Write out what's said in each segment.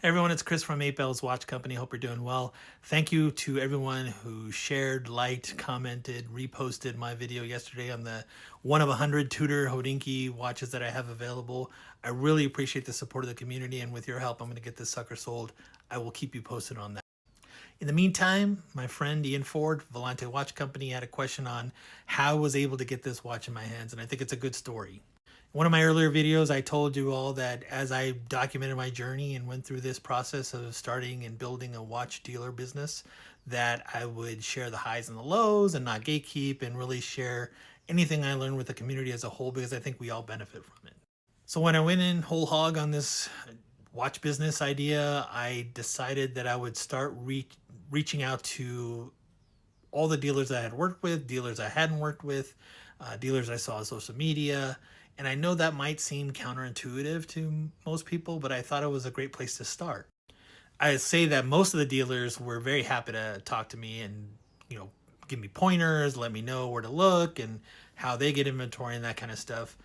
Hey everyone, it's Chris from 8 Bells Watch Company. Hope you're doing well. Thank you to everyone who shared, liked, commented, reposted my video yesterday on the one of 100 Tudor Hodinkee watches that I have available. I really appreciate the support of the community, and with your help, I'm going to get this sucker sold. I will keep you posted on that. In the meantime, my friend Ian Ford, Volante Watch Company, had a question on how I was able to get this watch in my hands, and I think it's a good story. One of my earlier videos, I told you all that as I documented my journey and went through this process of starting and building a watch dealer business, that I would share the highs and the lows and not gatekeep and really share anything I learned with the community as a whole, because I think we all benefit from it. So when I went in whole hog on this watch business idea, I decided that I would start reaching out to all the dealers I had worked with, dealers I hadn't worked with, dealers I saw on social media. And I know that might seem counterintuitive to most people, but I thought it was a great place to start. I say that most of the dealers were very happy to talk to me and, give me pointers, let me know where to look and how they get inventory and that kind of stuff.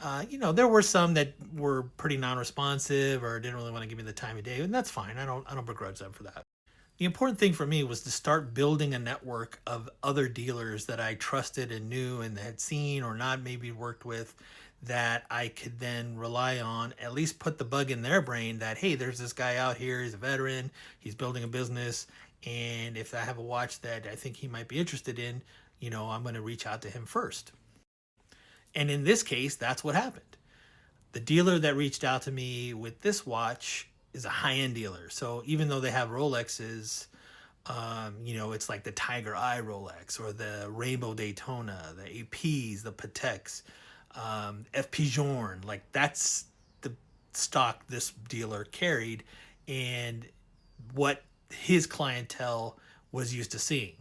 There were some that were pretty non-responsive or didn't really want to give me the time of day, and that's fine. I don't begrudge them for that. The important thing for me was to start building a network of other dealers that I trusted and knew and had seen or not maybe worked with, that I could then rely on, at least put the bug in their brain that, hey, there's this guy out here, he's a veteran, he's building a business, and if I have a watch that I think he might be interested in, I'm going to reach out to him first. And in this case, that's what happened. The dealer that reached out to me with this watch is a high-end dealer. So even though they have Rolexes, it's like the Tiger Eye Rolex or the Rainbow Daytona, the APs, the Pateks, FP Journe, like that's the stock this dealer carried and what his clientele was used to seeing.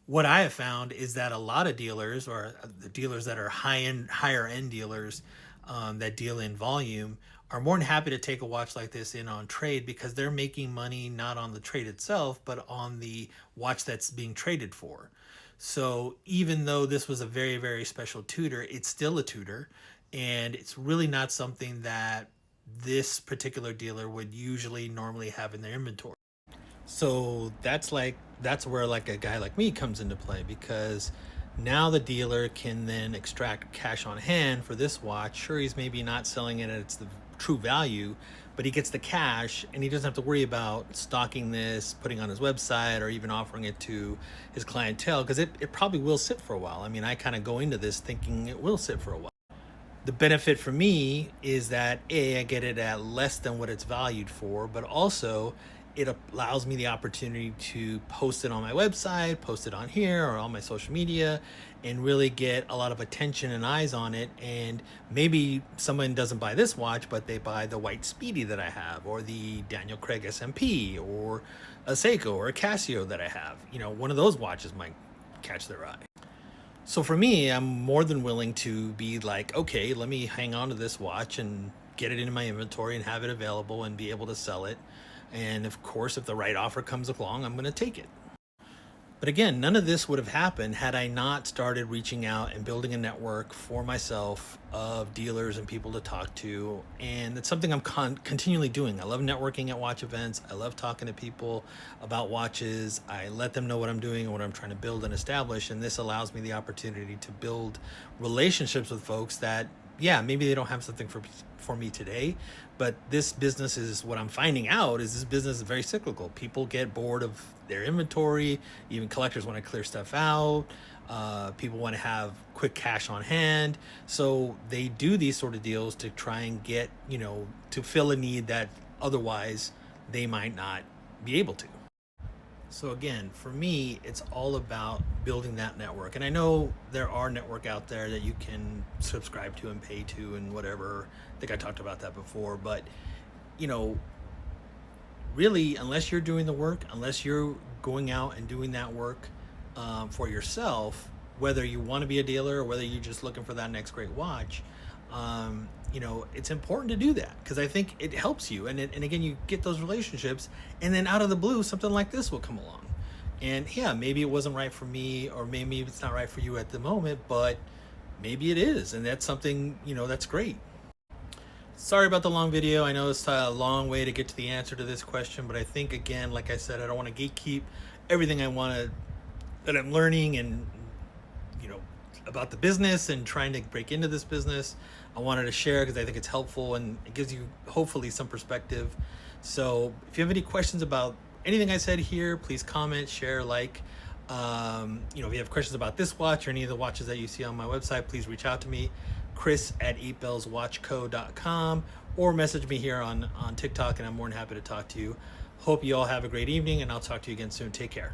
What I have found is that a lot of dealers, or the dealers that are higher end dealers, that deal in volume, are more than happy to take a watch like this in on trade, because they're making money not on the trade itself, but on the watch that's being traded for. So even though this was a very, very special Tudor, it's still a Tudor, and it's really not something that this particular dealer would usually normally have in their inventory. So that's where like a guy like me comes into play, because now the dealer can then extract cash on hand for this watch. Sure, he's maybe not selling it at its the true value, but he gets the cash and he doesn't have to worry about stocking this, putting on his website, or even offering it to his clientele, because it probably will sit for a while. I mean, I kind of go into this thinking it will sit for a while. The benefit for me is that I get it at less than what it's valued for, but also it allows me the opportunity to post it on my website, post it on here or on my social media, and really get a lot of attention and eyes on it. And maybe someone doesn't buy this watch, but they buy the White Speedy that I have, or the Daniel Craig SMP, or a Seiko or a Casio that I have. One of those watches might catch their eye. So for me, I'm more than willing to be like, okay, let me hang on to this watch and get it into my inventory and have it available and be able to sell it. And of course, if the right offer comes along, I'm going to take it. But again, none of this would have happened had I not started reaching out and building a network for myself of dealers and people to talk to. And it's something I'm continually doing. I love networking at watch events. I love talking to people about watches. I let them know what I'm doing and what I'm trying to build and establish. And this allows me the opportunity to build relationships with folks that, yeah, maybe they don't have something for me today, but this business is, what I'm finding out is, this business is very cyclical. People get bored of their inventory. Even collectors want to clear stuff out. People want to have quick cash on hand. So they do these sort of deals to try and get, to fill a need that otherwise they might not be able to. So again, for me, it's all about building that network. And I know there are network out there that you can subscribe to and pay to and whatever. I think I talked about that before. But, really, unless you're doing the work, unless you're going out and doing that work for yourself, whether you want to be a dealer or whether you're just looking for that next great watch, it's important to do that, because I think it helps you. And again, you get those relationships, and then out of the blue, something like this will come along. And yeah, maybe it wasn't right for me, or maybe it's not right for you at the moment, but maybe it is. And that's something, that's great. Sorry about the long video. I know it's a long way to get to the answer to this question, but I think, again, like I said, I don't want to gatekeep everything that I'm learning and, you know, about the business and trying to break into this business. I wanted to share because I think it's helpful and it gives you hopefully some perspective. So if you have any questions about anything I said here, please comment, share, like. If you have questions about this watch or any of the watches that you see on my website, please reach out to me, chris@8bellswatchco.com, or message me here on TikTok, and I'm more than happy to talk to you. Hope you all have a great evening, and I'll talk to you again soon. Take care.